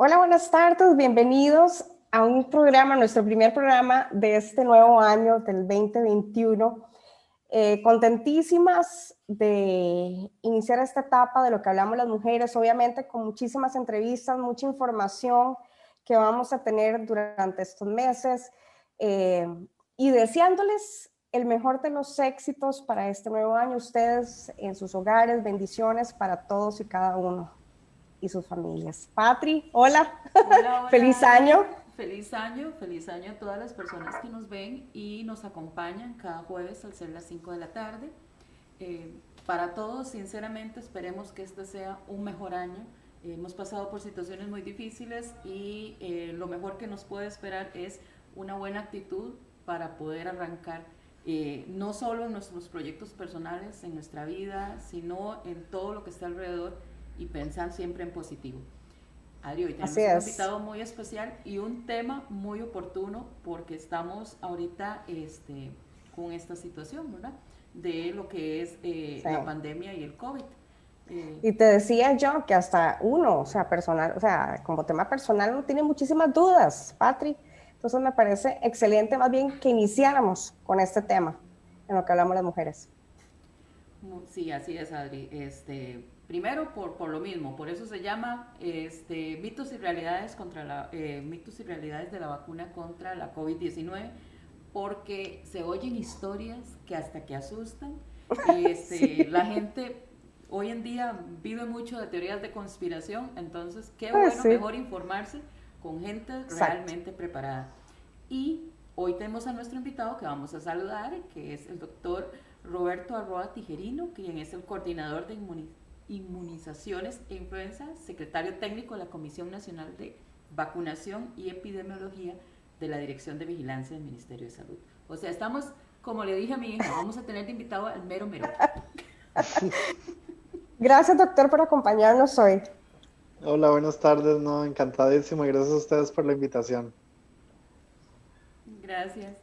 Hola, buenas tardes, bienvenidos a un programa, nuestro primer programa de este nuevo año del 2021. Contentísimas de iniciar esta etapa de lo que hablamos las mujeres, obviamente con muchísimas entrevistas, mucha información que vamos a tener durante estos meses y deseándoles el mejor de los éxitos para este nuevo año, ustedes en sus hogares, bendiciones para todos y cada uno y sus familias. Patri, hola, Hola, hola feliz Adri, año. feliz año a todas las personas que nos ven y nos acompañan cada jueves al ser las 5 de la tarde. Para todos, sinceramente, esperemos que este sea un mejor año. Hemos pasado por situaciones muy difíciles y lo mejor que nos puede esperar es una buena actitud para poder arrancar no solo en nuestros proyectos personales, en nuestra vida, sino en todo lo que está alrededor y pensar siempre en positivo. Adri, hoy Así tenemos un es. invitado muy especial y un tema muy oportuno porque estamos ahorita con esta situación, ¿verdad? De lo que es Sí. la pandemia y el COVID. Eh, Y te decía yo que hasta uno, o sea, personal, o sea, como tema personal, uno tiene muchísimas dudas, Patri. Entonces me parece excelente más bien que iniciáramos con este tema en lo que hablamos las mujeres. sí, así es, Adri. Primero, por lo mismo, por eso se llama mitos y realidades mitos y realidades de la vacuna contra la COVID-19, porque se oyen historias que hasta que asustan. Sí, La gente hoy en día vive mucho de teorías de conspiración, entonces qué pues bueno, sí, mejor informarse con gente exacto. realmente preparada. Y hoy tenemos a nuestro invitado que vamos a saludar, que es el doctor Roberto Arroa Tijerino, quien es el coordinador de inmunizaciones e influenza, secretario técnico de la Comisión Nacional de Vacunación y Epidemiología de la Dirección de Vigilancia del Ministerio de Salud. O sea, estamos, como le dije a mi hija, vamos a tener de invitado al mero merope. Gracias, doctor, por acompañarnos hoy. Hola, buenas tardes, no, encantadísimo y gracias a ustedes por la invitación. Gracias.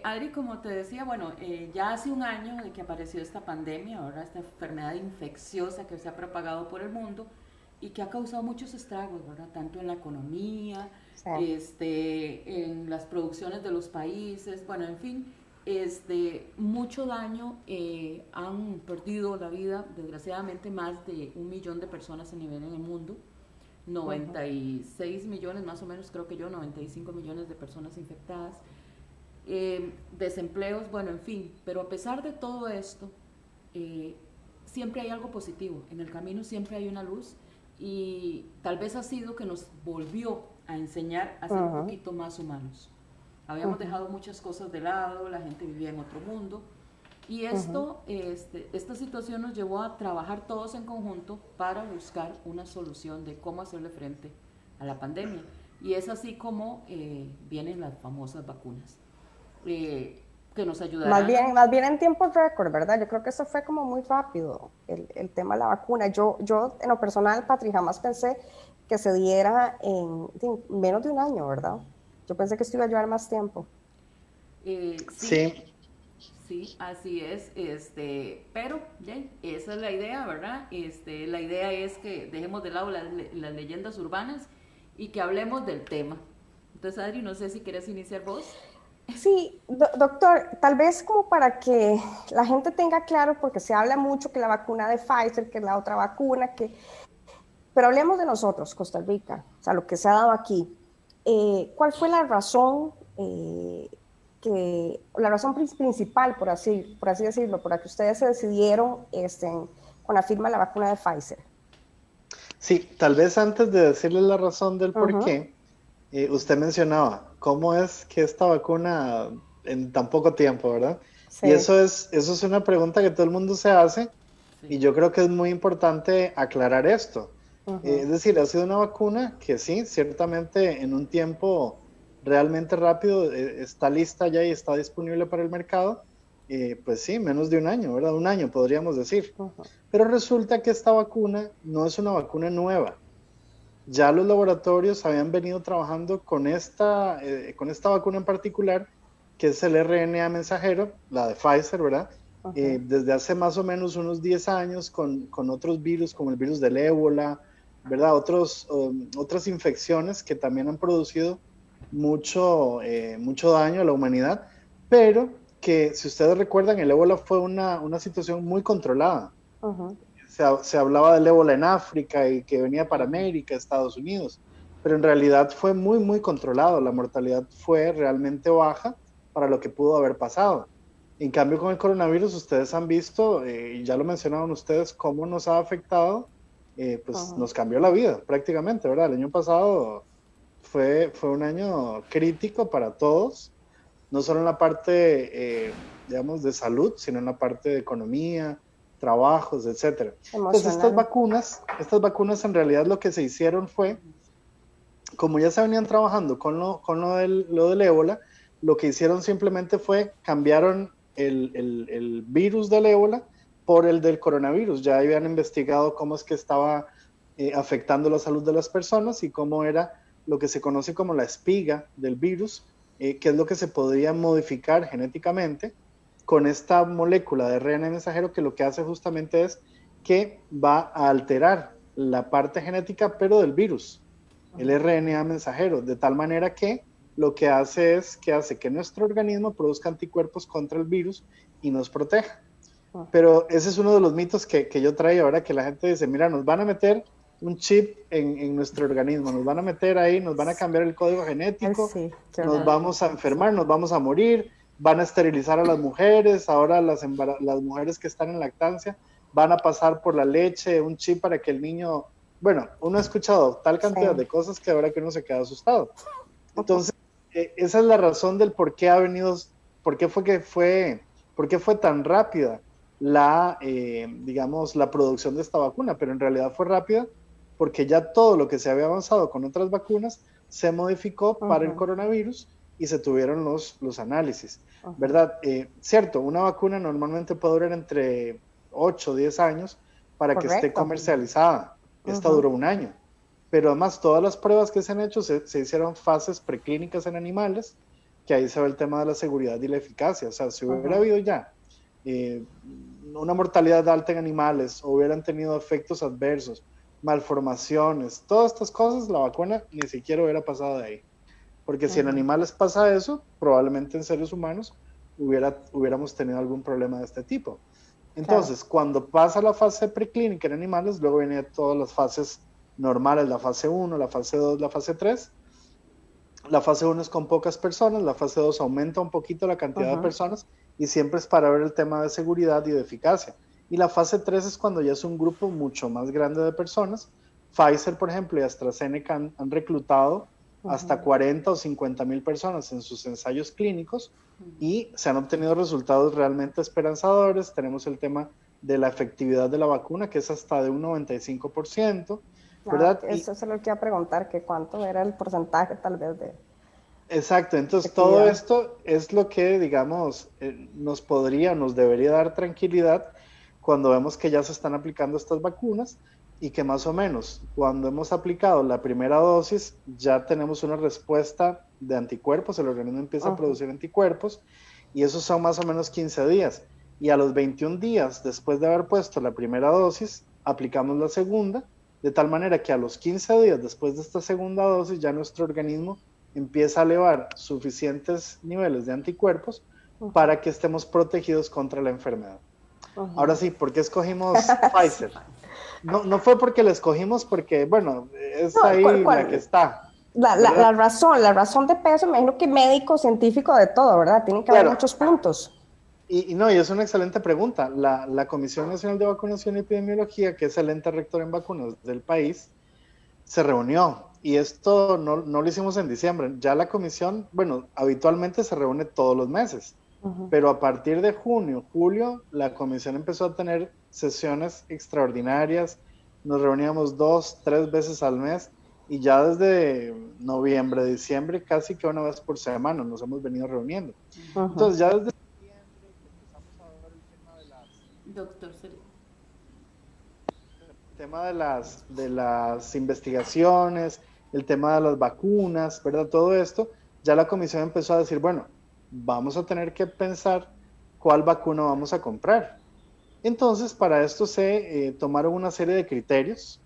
Adri, como te decía, bueno, ya hace un año de que apareció esta pandemia, ahora esta enfermedad infecciosa que se ha propagado por el mundo y que ha causado muchos estragos, ¿verdad? Tanto en la economía, Sí. en las producciones de los países, bueno, en fin, mucho daño. Han perdido la vida, desgraciadamente, más de 1 millón de personas a nivel en el mundo. Uh-huh. 96 millones, más o menos, creo que yo, 95 millones de personas infectadas, desempleos, bueno, en fin, pero a pesar de todo esto, eh, siempre hay algo positivo, en el camino siempre hay una luz y tal vez ha sido que nos volvió a enseñar a ser un Uh-huh. poquito más humanos. Habíamos Uh-huh. dejado muchas cosas de lado, la gente vivía en otro mundo y Uh-huh. esta situación nos llevó a trabajar todos en conjunto para buscar una solución de cómo hacerle frente a la pandemia. Y es así como vienen las famosas vacunas, que nos ayudarán a... Más bien en tiempo récord, ¿verdad? Yo creo que eso fue como muy rápido, el tema de la vacuna. Yo, en lo personal, Patri, jamás pensé que se diera en menos de un año, ¿verdad? Yo pensé que esto iba a llevar más tiempo. Sí, Sí, sí, así es, pero esa es la idea, ¿verdad? La idea es que dejemos de lado las leyendas urbanas y que hablemos del tema. Entonces, Adri, no sé si quieres iniciar vos. Sí, doctor, tal vez como para que la gente tenga claro, porque se habla mucho que la vacuna de Pfizer, que es la otra vacuna, pero hablemos de nosotros, Costa Rica, o sea, lo que se ha dado aquí. ¿Cuál fue la razón, la razón principal, por así decirlo, por la que ustedes se decidieron con la firma de la vacuna de Pfizer? sí, tal vez antes de decirles la razón del Uh por -huh. qué, usted mencionaba cómo es que esta vacuna en tan poco tiempo, ¿verdad? Y Sí. eso es una pregunta que todo el mundo se hace Sí. y yo creo que es muy importante aclarar esto. Uh -huh. Es decir, ha sido una vacuna que sí, ciertamente en un tiempo realmente rápido está lista ya y está disponible para el mercado. Pues sí, menos de un año, ¿verdad? Un año podríamos decir. Uh -huh. Pero resulta que esta vacuna no es una vacuna nueva. Ya los laboratorios habían venido trabajando con esta vacuna en particular, que es el RNA mensajero, la de Pfizer, ¿verdad? Uh -huh. Desde hace más o menos unos 10 años con otros virus, como el virus del ébola, ¿verdad? Otras infecciones que también han producido mucho daño a la humanidad, pero que, si ustedes recuerdan, el ébola fue una situación muy controlada. Ujú. Se hablaba del ébola en África y que venía para América, Estados Unidos, pero en realidad fue muy controlado. La mortalidad fue realmente baja para lo que pudo haber pasado. En cambio, con el coronavirus, ustedes han visto, y ya lo mencionaron ustedes, cómo nos ha afectado, pues Ujú. nos cambió la vida prácticamente, ¿verdad? El año pasado fue un año crítico para todos, no solo en la parte, digamos, de salud, sino en la parte de economía, trabajos, etcétera. Entonces, Emocional. estas vacunas en realidad lo que se hicieron fue, como ya se venían trabajando con lo del ébola, lo que hicieron simplemente fue cambiaron el virus del ébola por el del coronavirus. Ya habían investigado cómo es que estaba afectando la salud de las personas y cómo era lo que se conoce como la espiga del virus, que es lo que se podría modificar genéticamente con esta molécula de ARN mensajero, que lo que hace justamente es que va a alterar la parte genética, pero del virus, el RNA mensajero, de tal manera que lo que hace es que hace que nuestro organismo produzca anticuerpos contra el virus y nos proteja. Pero ese es uno de los mitos que yo traigo ahora, que la gente dice, mira, nos van a meter un chip en nuestro organismo, nos van a meter ahí, nos van a cambiar el código Ay, genético, sí, qué nos horror. vamos a enfermar, nos vamos a morir, van a esterilizar a las mujeres, ahora las mujeres que están en lactancia van a pasar por la leche un chip para que el niño, bueno, uno ha escuchado tal Sí. cantidad de cosas que ahora que uno se queda asustado. Entonces, esa es la razón del por qué ha venido, por qué fue tan rápida digamos, la producción de esta vacuna, pero en realidad fue rápida porque ya todo lo que se había avanzado con otras vacunas se modificó para el Ujú, coronavirus y se tuvieron los análisis, ujú. ¿verdad? Cierto, una vacuna normalmente puede durar entre 8 o 10 años para que esté Correcto. comercializada. Esta Ujú. duró un año. Pero además todas las pruebas que se han hecho se hicieron fases preclínicas en animales, que ahí se ve el tema de la seguridad y la eficacia. O sea, si hubiera Ujú. habido ya eh, una mortalidad alta en animales, o hubieran tenido efectos adversos, malformaciones, todas estas cosas, la vacuna ni siquiera hubiera pasado de ahí. Porque si en Ujú. animales pasa eso, probablemente en seres humanos hubiéramos tenido algún problema de este tipo. Claro. Entonces, cuando pasa la fase preclínica en animales, luego vienen todas las fases normales, la fase 1, la fase 2, la fase 3. La fase 1 es con pocas personas, la fase 2 aumenta un poquito la cantidad de Ujú. personas y siempre es para ver el tema de seguridad y de eficacia. Y la fase 3 es cuando ya es un grupo mucho más grande de personas. Pfizer, por ejemplo, y AstraZeneca han reclutado hasta Ujú. 40 o 50 mil personas en sus ensayos clínicos y se han obtenido resultados realmente esperanzadores. Tenemos el tema de la efectividad de la vacuna, que es hasta de un 95%, Ah, ¿verdad? eso es lo que iba a preguntar, que cuánto era el porcentaje tal vez de Exacto, entonces todo efectividad. esto es lo que, digamos, nos debería dar tranquilidad cuando vemos que ya se están aplicando estas vacunas y que más o menos cuando hemos aplicado la primera dosis ya tenemos una respuesta de anticuerpos, el organismo empieza a Ujú. producir anticuerpos y esos son más o menos 15 días. Y a los 21 días después de haber puesto la primera dosis, aplicamos la segunda, de tal manera que a los 15 días después de esta segunda dosis ya nuestro organismo empieza a elevar suficientes niveles de anticuerpos Ujú. para que estemos protegidos contra la enfermedad. Ahora Ujú. sí, ¿por qué escogimos Sí. Pfizer? No fue porque la escogimos porque, bueno, es No, ahí la que está, la ¿verdad? razón de peso, me imagino que médico, científico, de todo, ¿verdad? Tienen que haber Claro, muchos puntos. y es una excelente pregunta. La Comisión Nacional de Vacunación y Epidemiología, que es el ente rector en vacunas del país, se reunió y esto no lo hicimos en diciembre. Ya la comisión, bueno, habitualmente se reúne todos los meses, Ujú. pero a partir de junio, julio, la comisión empezó a tener sesiones extraordinarias. Nos reuníamos 2, 3 veces al mes y ya desde noviembre, diciembre, casi que una vez por semana nos hemos venido reuniendo. Ujú. Entonces ya desde septiembre que empezamos a ver Doctor, el tema de las investigaciones, el tema de las vacunas, ¿verdad? Todo esto, ya la comisión empezó a decir, bueno, vamos a tener que pensar cuál vacuna vamos a comprar. Entonces, para esto se tomaron una serie de criterios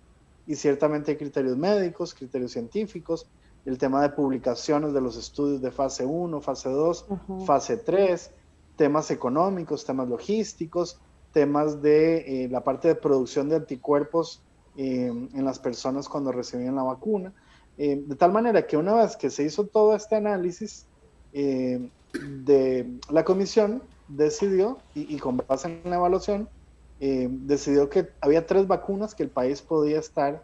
y ciertamente hay criterios médicos, criterios científicos, el tema de publicaciones de los estudios de fase 1, fase 2, fase 3, temas económicos, temas logísticos, temas de la parte de producción de anticuerpos en las personas cuando recibían la vacuna. De tal manera que una vez que se hizo todo este análisis, la comisión decidió, y con base en la evaluación, decidió que había 3 vacunas que el país podía estar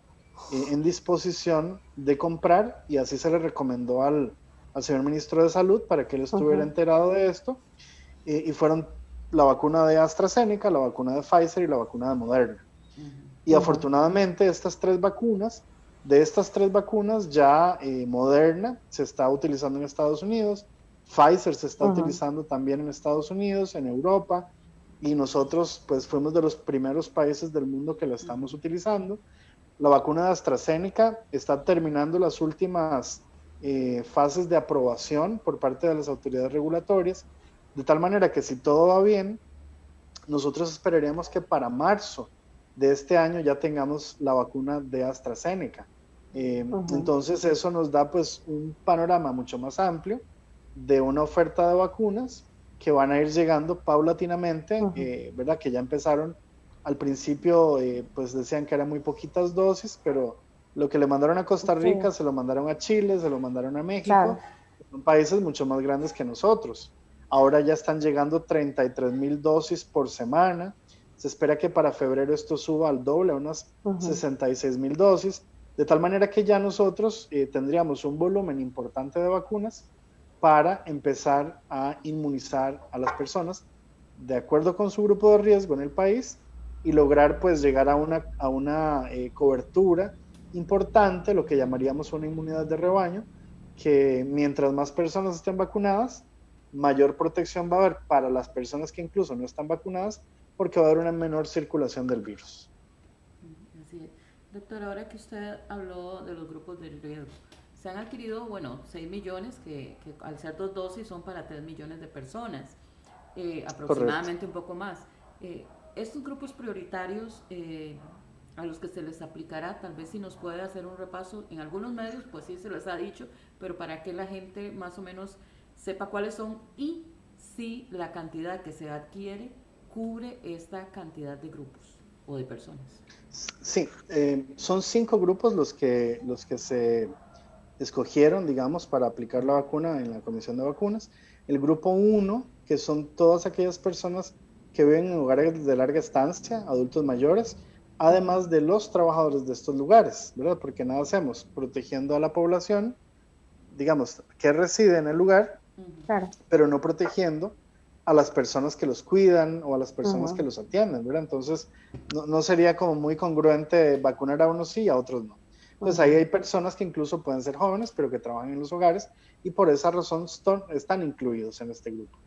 en disposición de comprar, y así se le recomendó al señor ministro de Salud para que él estuviera enterado de esto, y fueron la vacuna de AstraZeneca, la vacuna de Pfizer y la vacuna de Moderna. Y afortunadamente de estas 3 vacunas ya Moderna se está utilizando en Estados Unidos, Pfizer se está utilizando también en Estados Unidos, en Europa, y nosotros pues fuimos de los primeros países del mundo que la estamos utilizando. La vacuna de AstraZeneca está terminando las últimas fases de aprobación por parte de las autoridades regulatorias, de tal manera que si todo va bien, nosotros esperaríamos que para marzo de este año ya tengamos la vacuna de AstraZeneca. Entonces eso nos da pues un panorama mucho más amplio de una oferta de vacunas que van a ir llegando paulatinamente, ¿verdad? Que ya empezaron al principio, pues decían que eran muy poquitas dosis, pero lo que le mandaron a Costa Rica se lo mandaron a Chile, se lo mandaron a México, son países mucho más grandes que nosotros. Ahora ya están llegando 33,000 dosis por semana. Se espera que para febrero esto suba al doble, a unas 66,000 dosis, de tal manera que ya nosotros tendríamos un volumen importante de vacunas para empezar a inmunizar a las personas de acuerdo con su grupo de riesgo en el país y lograr pues llegar a una cobertura importante, lo que llamaríamos una inmunidad de rebaño, que mientras más personas estén vacunadas, mayor protección va a haber para las personas que incluso no están vacunadas, porque va a haber una menor circulación del virus. Así es. Doctor, ahora que usted habló de los grupos de riesgo, se han adquirido, 6 millones, que al ser 2 dosis son para 3 millones de personas, aproximadamente. Correcto. Un poco más. Estos grupos prioritarios a los que se les aplicará, tal vez si nos puede hacer un repaso, en algunos medios pues sí se les ha dicho, pero para que la gente más o menos sepa cuáles son y si la cantidad que se adquiere cubre esta cantidad de grupos o de personas. Sí, son 5 grupos los que se escogieron, digamos, para aplicar la vacuna en la Comisión de Vacunas. El grupo 1, que son todas aquellas personas que viven en lugares de larga estancia, adultos mayores, además de los trabajadores de estos lugares, ¿verdad? Porque nada hacemos protegiendo a la población, digamos, que reside en el lugar, pero no protegiendo a las personas que los cuidan o a las personas que los atienden, ¿verdad? Entonces, no sería como muy congruente vacunar a unos sí y a otros no. Entonces, ahí hay personas que incluso pueden ser jóvenes, pero que trabajan en los hogares y por esa razón están incluidos en este grupo.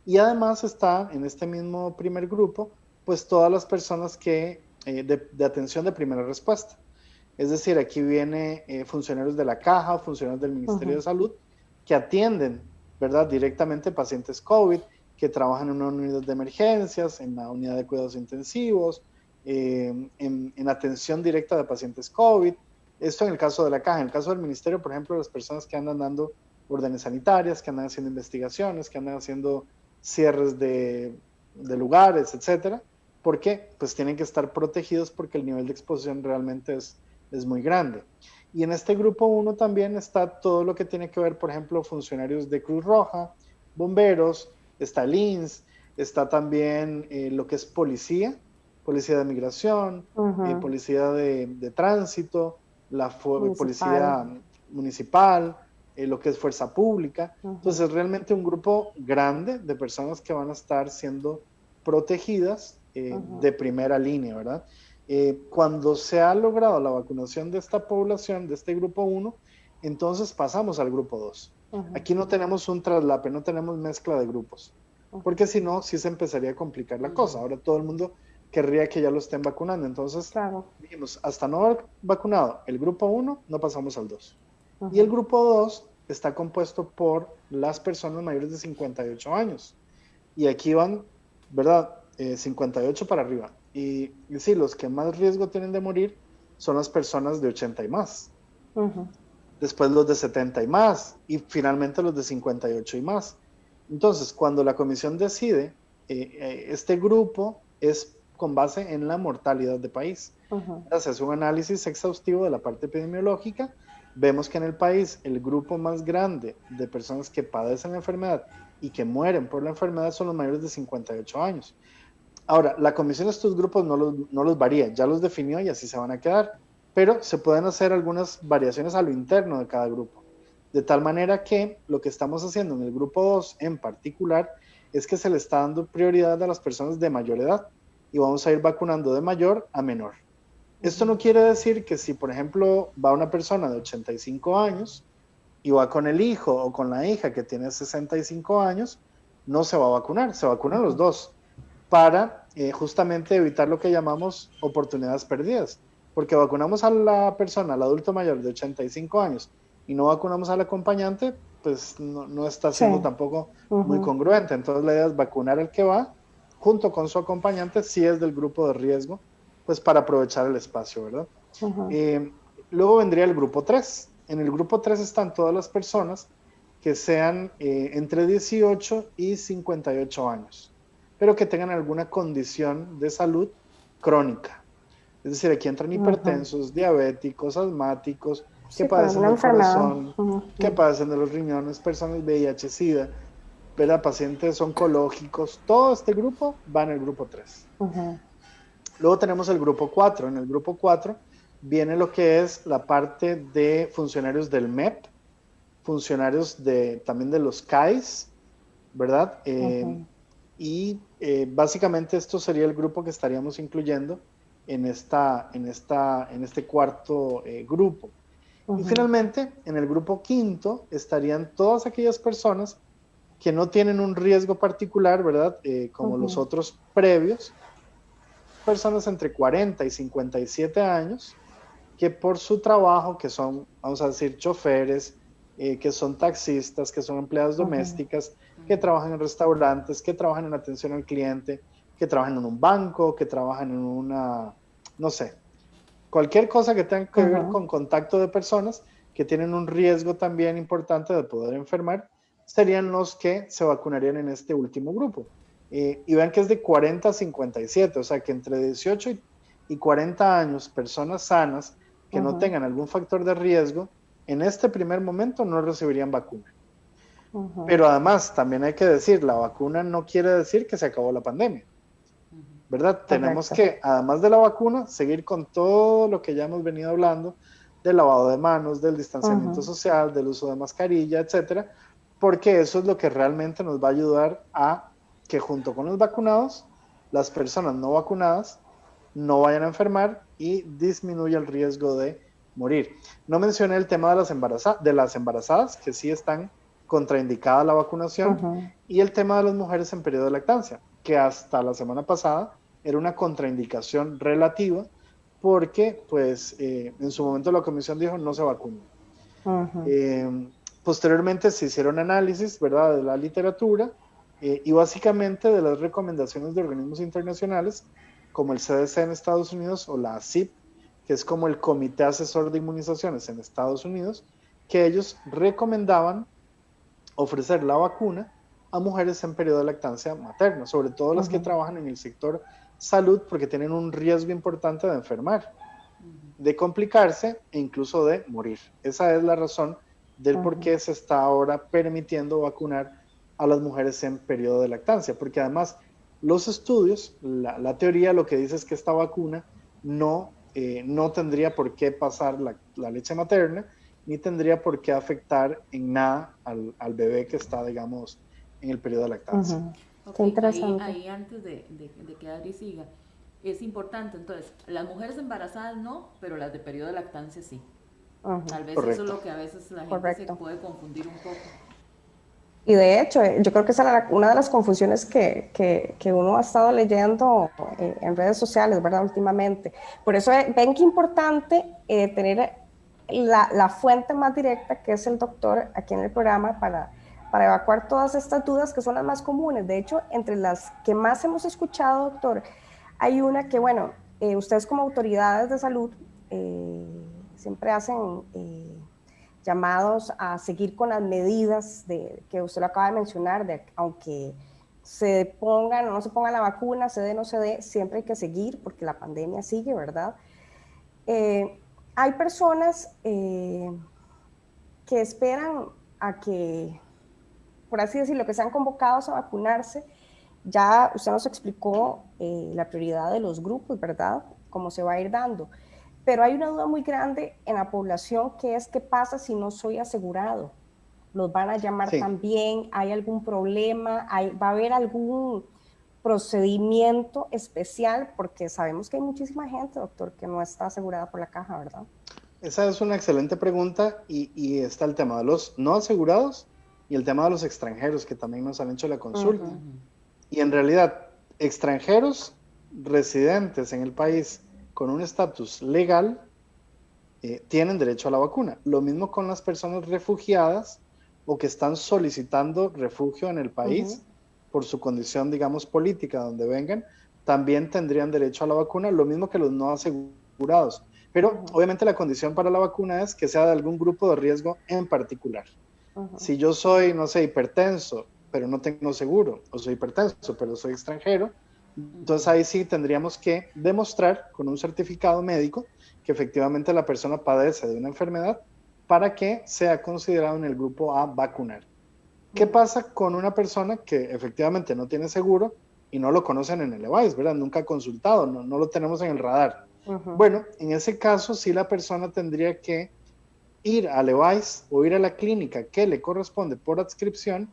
Y además está en este mismo primer grupo, pues todas las personas que de atención de primera respuesta. Es decir, aquí viene funcionarios de la Caja, funcionarios del Ministerio de Salud, que atienden, ¿verdad?, directamente pacientes COVID, que trabajan en una unidad de emergencias, en la unidad de cuidados intensivos, en atención directa de pacientes COVID. Esto en el caso de la Caja. En el caso del Ministerio, por ejemplo, las personas que andan dando órdenes sanitarias, que andan haciendo investigaciones, que andan haciendo cierres de lugares, etcétera, porque pues tienen que estar protegidos porque el nivel de exposición realmente es muy grande. Y en este grupo 1 también está todo lo que tiene que ver, por ejemplo, funcionarios de Cruz Roja, bomberos, está el INS, está también lo que es policía de migración, policía de tránsito, policía municipal, lo que es fuerza pública. Entonces es realmente un grupo grande de personas que van a estar siendo protegidas de primera línea, ¿verdad? Cuando se ha logrado la vacunación de esta población, de este grupo 1, entonces pasamos al grupo 2. Aquí no tenemos un traslape, no tenemos mezcla de grupos, porque si no, sí se empezaría a complicar la cosa. Ahora todo el mundo querría que ya lo estén vacunando, entonces dijimos, hasta no haber vacunado el grupo 1, no pasamos al 2. Y el grupo 2 está compuesto por las personas mayores de 58 años, y aquí van, ¿verdad?, 58 para arriba. Y sí, los que más riesgo tienen de morir son las personas de 80 y más. Después los de 70 y más, y finalmente los de 58 y más. Entonces, cuando la comisión decide, este grupo es con base en la mortalidad de país. Se hace un análisis exhaustivo de la parte epidemiológica, vemos que en el país el grupo más grande de personas que padecen la enfermedad y que mueren por la enfermedad son los mayores de 58 años. Ahora, la comisión de estos grupos no los varía, ya los definió y así se van a quedar, pero se pueden hacer algunas variaciones a lo interno de cada grupo. De tal manera que lo que estamos haciendo en el grupo 2 en particular es que se le está dando prioridad a las personas de mayor edad y vamos a ir vacunando de mayor a menor. Esto no quiere decir que si, por ejemplo, va una persona de 85 años y va con el hijo o con la hija que tiene 65 años, no se va a vacunar, se vacunan los dos para justamente evitar lo que llamamos oportunidades perdidas, porque vacunamos a la persona, al adulto mayor de 85 años y no vacunamos al acompañante, pues no está siendo tampoco muy congruente. Entonces la idea es vacunar al que va junto con su acompañante si es del grupo de riesgo, pues para aprovechar el espacio, ¿verdad? Luego vendría el grupo 3. En el grupo 3 están todas las personas que sean entre 18 y 58 años, pero que tengan alguna condición de salud crónica. Es decir, aquí entran hipertensos, diabéticos, asmáticos, que padecen del corazón, que padecen de los riñones, personas VIH-Sida, ¿verdad? Pacientes oncológicos, todo este grupo va en el grupo 3. Luego tenemos el grupo 4. En el grupo 4 viene lo que es la parte de funcionarios del MEP, funcionarios también de los CAIS, ¿verdad? Y básicamente esto sería el grupo que estaríamos incluyendo en este cuarto grupo. Y finalmente, en el grupo 5 estarían todas aquellas personas que no tienen un riesgo particular, ¿verdad? Como los otros previos, personas entre 40 y 57 años, que por su trabajo, que son, vamos a decir, choferes, que son taxistas, que son empleadas domésticas, que trabajan en restaurantes, que trabajan en atención al cliente, que trabajan en un banco, que trabajan en una, no sé, cualquier cosa que tenga que ver con contacto de personas que tienen un riesgo también importante de poder enfermar, serían los que se vacunarían en este último grupo. Y vean que es de 40 a 57, o sea que entre 18 y 40 años, personas sanas que no tengan algún factor de riesgo, en este primer momento no recibirían vacuna. Pero además, también hay que decir, la vacuna no quiere decir que se acabó la pandemia, ¿verdad? Correcto. Tenemos que, además de la vacuna, seguir con todo lo que ya hemos venido hablando, del lavado de manos, del distanciamiento social, del uso de mascarilla, etcétera, porque eso es lo que realmente nos va a ayudar a que junto con los vacunados, las personas no vacunadas no vayan a enfermar y disminuya el riesgo de morir. No mencioné el tema de las embarazadas, que sí están contraindicada la vacunación, y el tema de las mujeres en periodo de lactancia, que hasta la semana pasada era una contraindicación relativa, porque pues en su momento la comisión dijo no se vacunan. Posteriormente se hicieron análisis, ¿verdad?, de la literatura y básicamente de las recomendaciones de organismos internacionales como el CDC en Estados Unidos o la ACIP, que es como el Comité Asesor de Inmunizaciones en Estados Unidos, que ellos recomendaban ofrecer la vacuna a mujeres en periodo de lactancia materna, sobre todo las que trabajan en el sector salud, porque tienen un riesgo importante de enfermar, de complicarse e incluso de morir. Esa es la razón del por qué se está ahora permitiendo vacunar a las mujeres en periodo de lactancia, porque además los estudios, la teoría lo que dice es que esta vacuna no tendría por qué pasar la leche materna, ni tendría por qué afectar en nada al bebé que está, digamos, en el periodo de lactancia. Qué interesante. Ahí antes de que Adri siga, es importante, entonces, las mujeres embarazadas no, pero las de periodo de lactancia sí. Tal vez eso es lo que a veces la gente se puede confundir un poco. Y de hecho, yo creo que esa es una de las confusiones que uno ha estado leyendo en redes sociales, ¿verdad?, últimamente. Por eso ven que importante tener la fuente más directa, que es el doctor aquí en el programa, para evacuar todas estas dudas que son las más comunes. De hecho, entre las que más hemos escuchado, doctor, hay una que, bueno, ustedes como autoridades de salud siempre hacen llamados a seguir con las medidas que usted lo acaba de mencionar, aunque se pongan o no se ponga la vacuna, se dé o no se dé, siempre hay que seguir porque la pandemia sigue, ¿verdad? Hay personas que esperan a que, por así decirlo, que sean convocados a vacunarse. Ya usted nos explicó la prioridad de los grupos, ¿verdad? Cómo se va a ir dando. Pero hay una duda muy grande en la población que es: ¿qué pasa si no soy asegurado? ¿Los van a llamar Sí. también? ¿Hay algún problema? ¿Va a haber algún procedimiento especial? Porque sabemos que hay muchísima gente, doctor, que no está asegurada por la caja, ¿verdad? Esa es una excelente pregunta y está el tema de los no asegurados y el tema de los extranjeros que también nos han hecho la consulta. Y en realidad, extranjeros residentes en el país con un estatus legal tienen derecho a la vacuna. Lo mismo con las personas refugiadas o que están solicitando refugio en el país por su condición, digamos, política, donde vengan, también tendrían derecho a la vacuna, lo mismo que los no asegurados. Pero obviamente la condición para la vacuna es que sea de algún grupo de riesgo en particular. Si yo soy, no sé, hipertenso, pero no tengo seguro, o soy hipertenso, pero soy extranjero, entonces ahí sí tendríamos que demostrar con un certificado médico que efectivamente la persona padece de una enfermedad para que sea considerado en el grupo a vacunar. ¿Qué pasa con una persona que efectivamente no tiene seguro y no lo conocen en el EVAIS, ¿verdad? Nunca ha consultado, no lo tenemos en el radar. Bueno, en ese caso sí la persona tendría que ir al EVAIS o ir a la clínica que le corresponde por adscripción,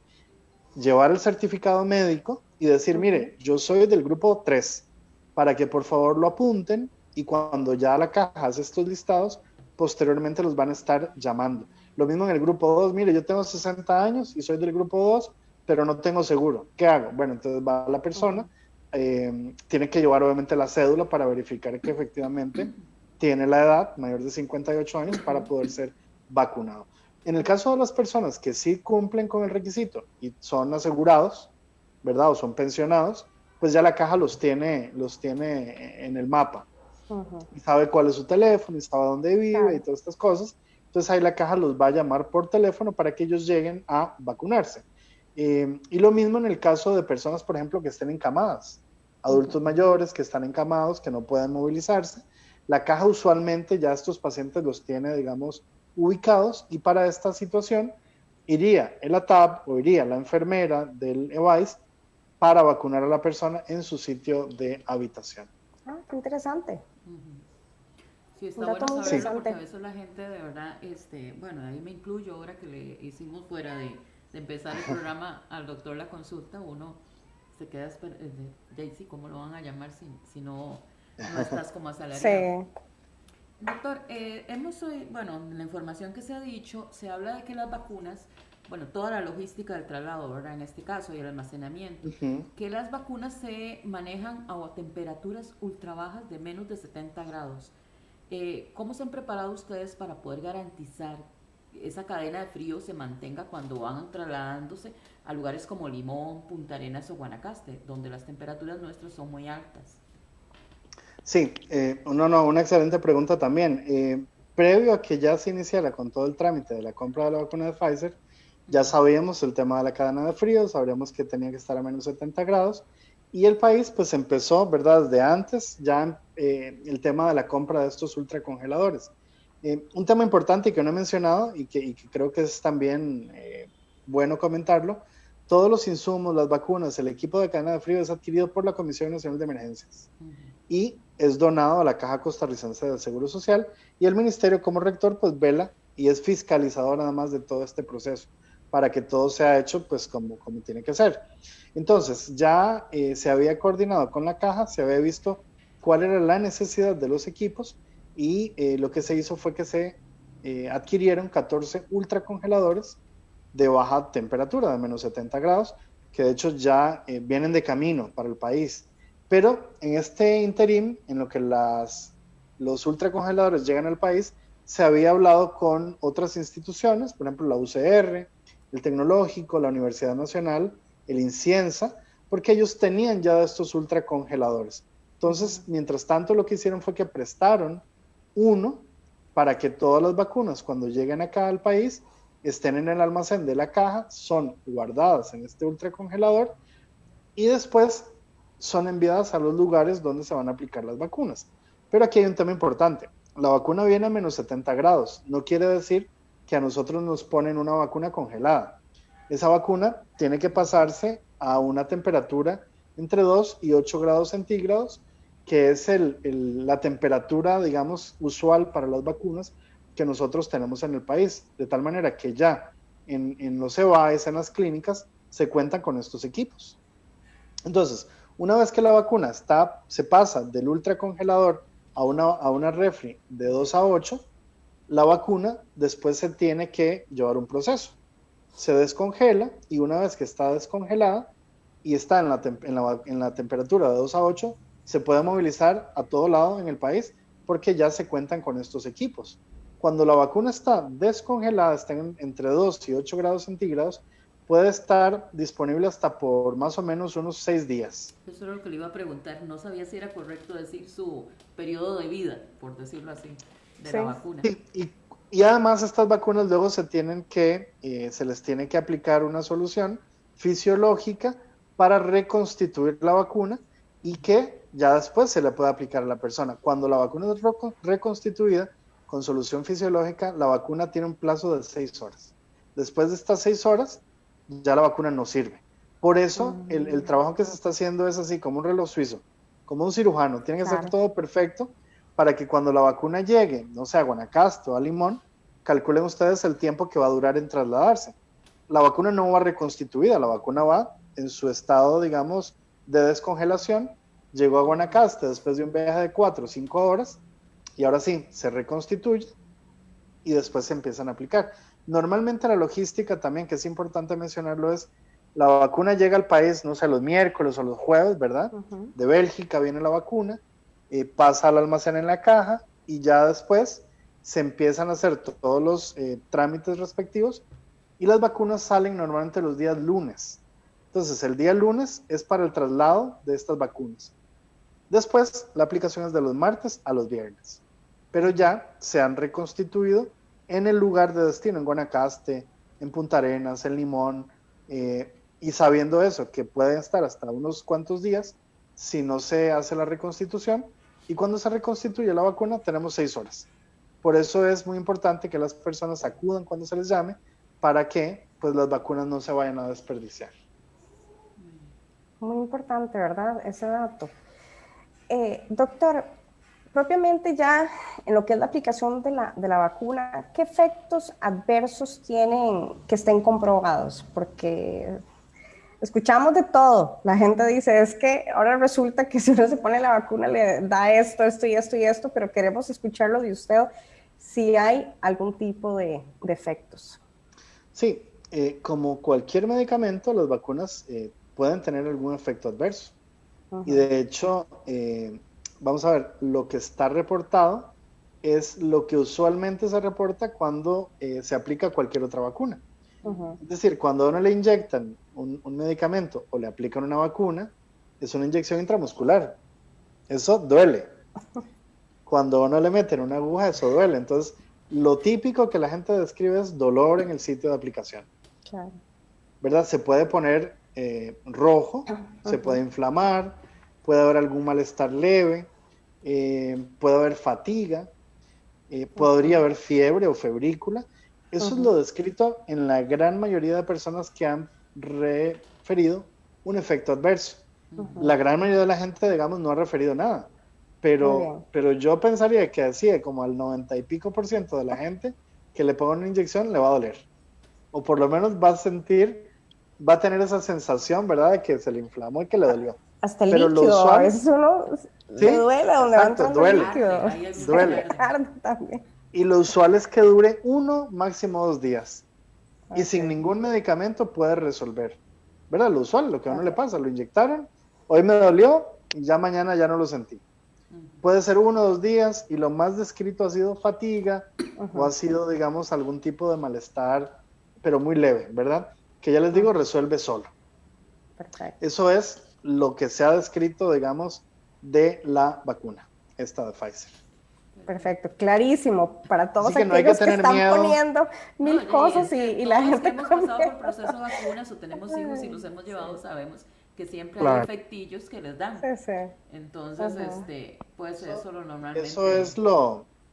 llevar el certificado médico y decir, mire, yo soy del grupo 3, para que por favor lo apunten y cuando ya la caja hace estos listados, posteriormente los van a estar llamando. Lo mismo en el grupo 2, mire, yo tengo 60 años y soy del grupo 2, pero no tengo seguro. ¿Qué hago? Bueno, entonces va la persona, tiene que llevar obviamente la cédula para verificar que efectivamente tiene la edad mayor de 58 años para poder ser vacunado. En el caso de las personas que sí cumplen con el requisito y son asegurados, ¿verdad? O son pensionados, pues ya la caja los tiene en el mapa. Y sabe cuál es su teléfono, y sabe dónde vive y todas estas cosas. Entonces ahí la caja los va a llamar por teléfono para que ellos lleguen a vacunarse. Y lo mismo en el caso de personas, por ejemplo, que estén encamadas, adultos mayores que están encamados, que no pueden movilizarse. La caja usualmente ya estos pacientes los tiene, digamos, ubicados, y para esta situación iría el ATAP o iría la enfermera del EVAIS para vacunar a la persona en su sitio de habitación. Ah, qué interesante. Sí, está bueno saberlo porque a veces la gente de verdad, bueno, ahí me incluyo ahora que le hicimos fuera de empezar el programa al doctor la consulta, uno se queda esperando, Daisy, ¿cómo lo van a llamar si no estás como asalariado? Sí. Doctor, bueno, la información que se ha dicho, se habla de que las vacunas, bueno, toda la logística del traslado, ¿verdad? En este caso, y el almacenamiento, que las vacunas se manejan a temperaturas ultra bajas de menos de 70 grados. ¿Cómo se han preparado ustedes para poder garantizar esa cadena de frío se mantenga cuando van trasladándose a lugares como Limón, Punta Arenas o Guanacaste, donde las temperaturas nuestras son muy altas? Sí, una excelente pregunta también. Previo a que ya se iniciara con todo el trámite de la compra de la vacuna de Pfizer, ya sabíamos el tema de la cadena de frío, sabríamos que tenía que estar a menos 70 grados, y el país pues empezó, ¿verdad? Desde antes ya el tema de la compra de estos ultracongeladores. Un tema importante que no he mencionado y que creo que es también bueno comentarlo: todos los insumos, las vacunas, el equipo de cadena de frío es adquirido por la Comisión Nacional de Emergencias y es donado a la Caja Costarricense del Seguro Social, y el ministerio como rector pues vela y es fiscalizador nada más de todo este proceso para que todo sea hecho pues como tiene que ser. Entonces ya se había coordinado con la caja, se había visto cuál era la necesidad de los equipos, y lo que se hizo fue que se adquirieron 14 ultracongeladores de baja temperatura, de menos 70 grados, que de hecho ya vienen de camino para el país. Pero en este interim, en lo que los ultracongeladores llegan al país, se había hablado con otras instituciones, por ejemplo la UCR, el Tecnológico, la Universidad Nacional, el INCIENSA, porque ellos tenían ya estos ultracongeladores. Entonces, mientras tanto, lo que hicieron fue que prestaron Uno, para que todas las vacunas cuando lleguen acá al país estén en el almacén de la caja, son guardadas en este ultracongelador y después son enviadas a los lugares donde se van a aplicar las vacunas. Pero aquí hay un tema importante. La vacuna viene a menos 70 grados. No quiere decir que a nosotros nos ponen una vacuna congelada. Esa vacuna tiene que pasarse a una temperatura entre 2 y 8 grados centígrados, que es la temperatura, digamos, usual para las vacunas que nosotros tenemos en el país. De tal manera que ya en los EVAES, en las clínicas, se cuentan con estos equipos. Entonces, una vez que la vacuna se pasa del ultracongelador a una refri de 2 a 8, la vacuna después se tiene que llevar un proceso. Se descongela y una vez que está descongelada y está en la temperatura de 2 a 8, se puede movilizar a todo lado en el país porque ya se cuentan con estos equipos. Cuando la vacuna está descongelada, está entre 2 y 8 grados centígrados, puede estar disponible hasta por más o menos unos 6 días. Eso era lo que le iba a preguntar. No sabía si era correcto decir su periodo de vida, por decirlo así, de la vacuna. Sí, y además estas vacunas luego se les tiene que aplicar una solución fisiológica para reconstituir la vacuna y que ya después se le puede aplicar a la persona. Cuando la vacuna es reconstituida con solución fisiológica, la vacuna tiene un plazo de 6 horas. Después de estas 6 horas, ya la vacuna no sirve. Por eso el trabajo que se está haciendo es así, como un reloj suizo, como un cirujano. Tiene que ser todo perfecto para que cuando la vacuna llegue, no sé, a Guanacaste o a Limón, calculen ustedes el tiempo que va a durar en trasladarse. La vacuna no va reconstituida, la vacuna va en su estado, digamos, de descongelación. Llegó a Guanacaste después de un viaje de 4 o 5 horas y ahora sí, se reconstituye y después se empiezan a aplicar. Normalmente la logística también, que es importante mencionarlo, es la vacuna llega al país, no sé, los miércoles o los jueves, ¿verdad? De Bélgica viene la vacuna, pasa al almacén en la caja y ya después se empiezan a hacer todos los trámites respectivos y las vacunas salen normalmente los días lunes. Entonces el día lunes es para el traslado de estas vacunas. Después la aplicación es de los martes a los viernes, pero ya se han reconstituido en el lugar de destino, en Guanacaste, en Punta Arenas, en Limón, y sabiendo eso, que pueden estar hasta unos cuantos días si no se hace la reconstitución, y cuando se reconstituye la vacuna tenemos 6 horas. Por eso es muy importante que las personas acudan cuando se les llame, para que pues, las vacunas no se vayan a desperdiciar. Muy importante, ¿verdad? Ese dato. Doctor, propiamente ya en lo que es la aplicación de la vacuna, ¿qué efectos adversos tienen que estén comprobados? Porque escuchamos de todo. La gente dice, es que ahora resulta que si uno se pone la vacuna le da esto, esto y esto y esto, pero queremos escucharlo de usted si hay algún tipo de efectos. Sí, como cualquier medicamento, las vacunas pueden tener algún efecto adverso. Y de hecho, vamos a ver, lo que está reportado es lo que usualmente se reporta cuando se aplica cualquier otra vacuna. Es decir, cuando a uno le inyectan un medicamento o le aplican una vacuna, es una inyección intramuscular. Eso duele. Cuando a uno le meten una aguja, eso duele. Entonces, lo típico que la gente describe es dolor en el sitio de aplicación. Claro. ¿Verdad? Se puede poner rojo, se puede inflamar, puede haber algún malestar leve, puede haber fatiga, podría haber fiebre o febrícula. Eso es lo descrito en la gran mayoría de personas que han referido un efecto adverso. La gran mayoría de la gente, digamos, no ha referido nada. Pero yo pensaría que así, como al 90 y pico % de la gente que le ponga una inyección le va a doler. O por lo menos va a tener esa sensación, ¿verdad? De que se le inflamó y que le dolió. Hasta el pero líquido, lo usual, a veces uno le duele donde va entrando el líquido. Duele. También. Y lo usual es que dure 1, máximo 2 días. Y sin ningún medicamento puede resolver. ¿Verdad? Lo usual, lo que a uno le pasa, lo inyectaron, hoy me dolió y ya mañana ya no lo sentí. Puede ser 1 o 2 días y lo más descrito ha sido fatiga o ha sido, digamos, algún tipo de malestar, pero muy leve, ¿verdad? Que ya les digo, resuelve solo. Perfecto. Eso es lo que se ha descrito, digamos, de la vacuna, esta de Pfizer. Perfecto, clarísimo para todos Así que no hay que aquellos que tener están miedo. poniendo mil No, cosas es que y la todos que gente hemos con pasado por miedo. proceso de vacunas o tenemos hijos y los hemos llevado, Sí, sabemos que siempre hay Claro. efectillos que les dan. sí, sí. Entonces, Ujú. pues eso lo Eso normalmente, es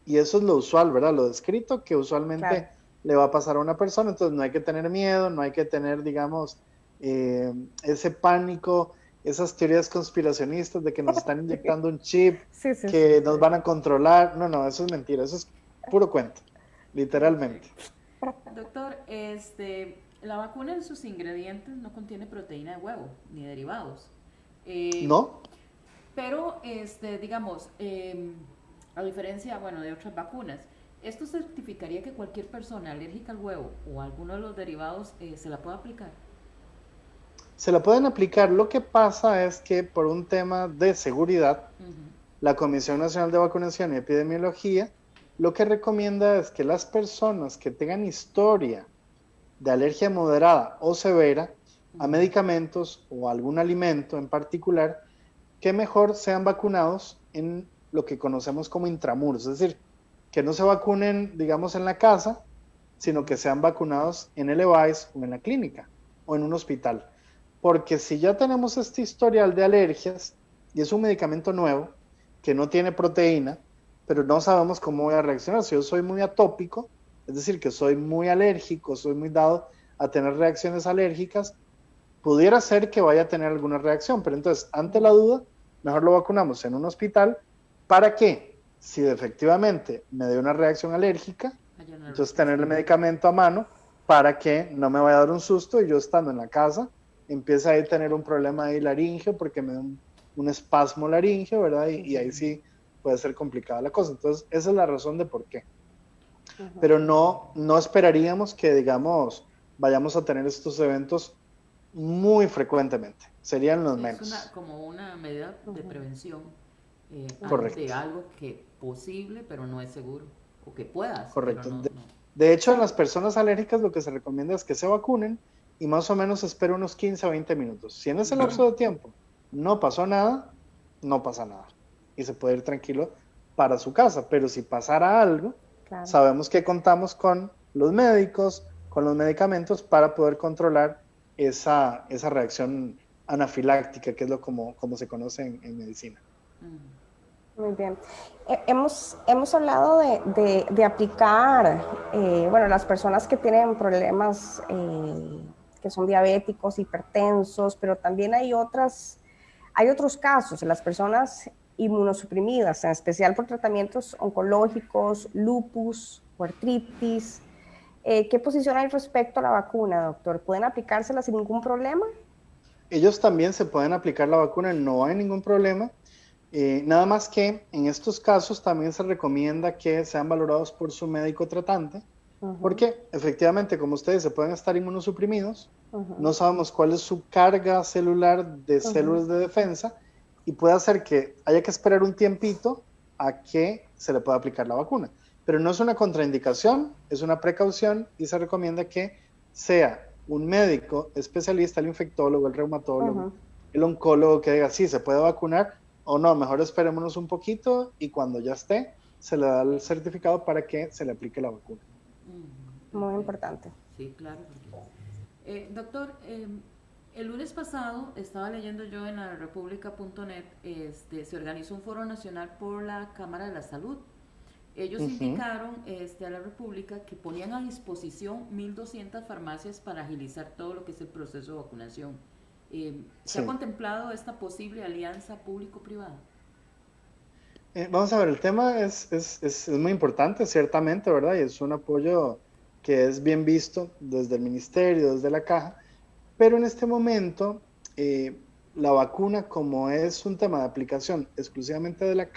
y eso es lo usual, ¿verdad? Lo descrito que Claro. usualmente le va a pasar a una persona, entonces no hay que tener miedo, no hay que tener, digamos, ese pánico, esas teorías conspiracionistas de que nos están inyectando un chip, Sí, sí, sí, que sí. nos van a controlar. No, no, eso es mentira, eso es puro cuento, literalmente. perfecto. Doctor, la vacuna en sus ingredientes no contiene proteína de huevo ni derivados. Eh, ¿No? pero, digamos, a diferencia, bueno, de otras vacunas, esto certificaría que cualquier persona alérgica al huevo o a alguno de los derivados se la pueda aplicar. Se la pueden aplicar. Lo que pasa es que por un tema de seguridad, Ujú. la Comisión Nacional de Vacunación y Epidemiología lo que recomienda es que las personas que tengan historia de alergia moderada o severa a medicamentos o algún alimento en particular, que mejor sean vacunados en lo que conocemos como intramuros, es decir, que no se vacunen, digamos, en la casa, sino que sean vacunados en el EVAIS o en la clínica o en un hospital. Porque si ya tenemos este historial de alergias y es un medicamento nuevo que no tiene proteína, pero no sabemos cómo voy a reaccionar. Si yo soy muy atópico, es decir, que soy muy alérgico, soy muy dado a tener reacciones alérgicas, pudiera ser que vaya a tener alguna reacción, pero entonces, ante la duda, mejor lo vacunamos en un hospital. ¿Para qué? Si efectivamente me dio una reacción alérgica, Allá no entonces tener el respuesta. medicamento a mano para que no me vaya a dar un susto y yo estando en la casa empiece a tener un problema de laringio porque me da un espasmo laringio, ¿verdad? Y ahí sí puede ser complicada la cosa. Entonces, esa es la razón de por qué. Ujú. Pero no, no esperaríamos que, digamos, vayamos a tener estos eventos muy frecuentemente. Serían los Sí, es menos. como una medida de Ujú. prevención ante Correcto, algo que posible, pero no es seguro. O que puedas, pero correcto. no, no. De hecho, Sí, en las personas alérgicas lo que se recomienda es que se vacunen y más o menos esperen unos 15 a 20 minutos. Si en ese lapso de tiempo no pasó nada, no pasa nada. Y se puede ir tranquilo para su casa. Pero si pasara algo, claro. sabemos que contamos con los médicos, con los medicamentos para poder controlar esa reacción anafiláctica, que es como se conoce en medicina. Muy bien. Hemos hablado de aplicar, bueno, las personas que tienen problemas, que son diabéticos, hipertensos, pero también hay otros casos, las personas inmunosuprimidas, en especial por tratamientos oncológicos, lupus o artritis. ¿Qué posición hay respecto a la vacuna, doctor? ¿Pueden aplicársela sin ningún problema? Ellos también se pueden aplicar la vacuna, no hay ningún problema. Nada más que en estos casos también se recomienda que sean valorados por su médico tratante, Ujú, porque efectivamente, como ustedes se pueden estar inmunosuprimidos, no ujú, sabemos cuál es su carga celular de ujú, células de defensa y puede hacer que haya que esperar un tiempito a que se le pueda aplicar la vacuna. Pero no es una contraindicación, es una precaución y se recomienda que sea un médico especialista, el infectólogo, el reumatólogo, ujú. el oncólogo que diga, sí, se puede vacunar o no, mejor esperémonos un poquito y cuando ya esté, se le da el certificado para que se le aplique la vacuna. Muy Perfecto. importante. Sí, claro. Doctor, el lunes pasado estaba leyendo yo en la república.net, se organizó un foro nacional por la Cámara de la Salud. Ellos Ujú. indicaron a la República que ponían a disposición 1.200 farmacias para agilizar todo lo que es el proceso de vacunación. ¿Se ha Sí. contemplado esta posible alianza público-privada? Vamos a ver, el tema es muy importante, ciertamente, ¿verdad? Y es un apoyo que es bien visto desde el ministerio, desde la caja, pero en este momento la vacuna, como es un tema de aplicación exclusivamente de la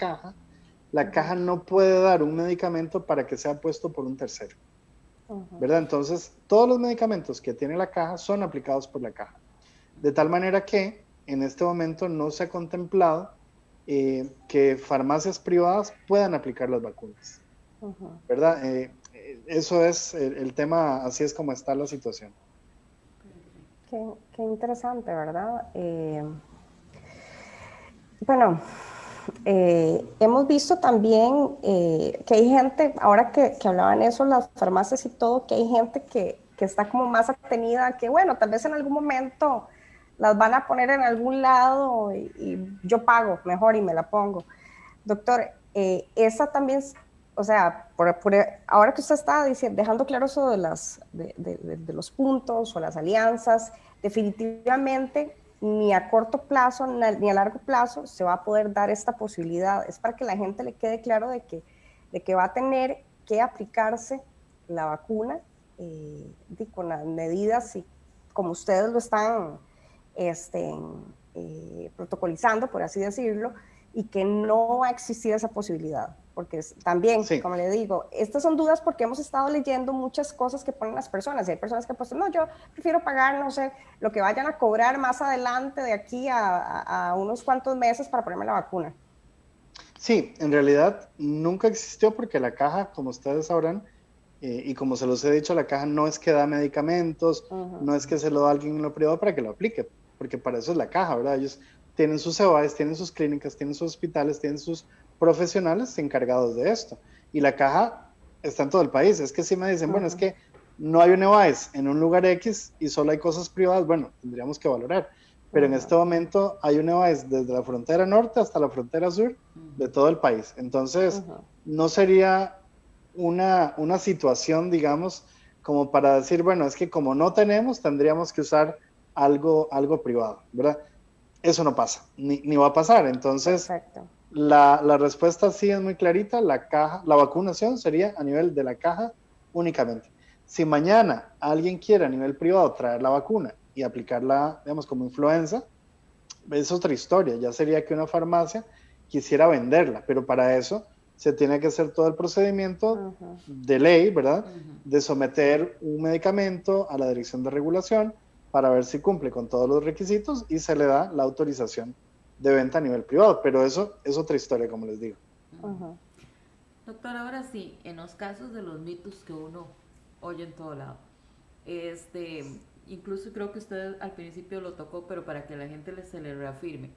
caja no puede dar un medicamento para que sea puesto por un tercero, Ujú, ¿verdad? Entonces, todos los medicamentos que tiene la caja son aplicados por la caja. De tal manera que en este momento no se ha contemplado que farmacias privadas puedan aplicar las vacunas, ujú. ¿verdad? Eso es el tema, así es como está la situación. Qué interesante, ¿verdad? Bueno, hemos visto también que hay gente, ahora que hablaban eso, las farmacias y todo, que hay gente que está como más atenida, que bueno, tal vez en algún momento las van a poner en algún lado y yo pago mejor y me la pongo. Doctor, esa también, o sea, ahora que usted está diciendo, dejando claro eso de los puntos o las alianzas, definitivamente ni a corto plazo ni a largo plazo se va a poder dar esta posibilidad. Es para que la gente le quede claro de que va a tener que aplicarse la vacuna con las medidas y como ustedes lo están protocolizando, por así decirlo, y que no va a existir esa posibilidad. Porque también, sí, como le digo, estas son dudas porque hemos estado leyendo muchas cosas que ponen las personas, y hay personas que pues no, yo prefiero pagar, no sé, lo que vayan a cobrar más adelante de aquí a unos cuantos meses para ponerme la vacuna. Sí, en realidad nunca existió porque la caja, como ustedes sabrán, y como se los he dicho, la caja no es que da medicamentos, no es que se lo da a alguien en lo privado para que lo aplique, porque para eso es la caja, ¿verdad? Ellos tienen sus CEBAES, tienen sus clínicas, tienen sus hospitales, tienen sus profesionales encargados de esto. Y la caja está en todo el país. Es que si me dicen, bueno, es que no hay un EVAES en un lugar X y solo hay cosas privadas, bueno, tendríamos que valorar. Pero en este momento hay un EVAES desde la frontera norte hasta la frontera sur de todo el país. Entonces, no sería una situación, digamos, como para decir, bueno, es que como no tenemos, tendríamos que usar algo privado, ¿verdad? Eso no pasa, ni va a pasar. Entonces, la respuesta sí es muy clarita, la vacunación sería a nivel de la caja únicamente. Si mañana alguien quiere a nivel privado traer la vacuna y aplicarla, digamos, como influenza, es otra historia, ya sería que una farmacia quisiera venderla, pero para eso se tiene que hacer todo el procedimiento de ley, ¿verdad? De someter un medicamento a la Dirección de Regulación para ver si cumple con todos los requisitos y se le da la autorización de venta a nivel privado, pero eso es otra historia, como les digo. Doctor, ahora sí, en los casos de los mitos que uno oye en todo lado, incluso creo que usted al principio lo tocó, pero para que la gente se le reafirme.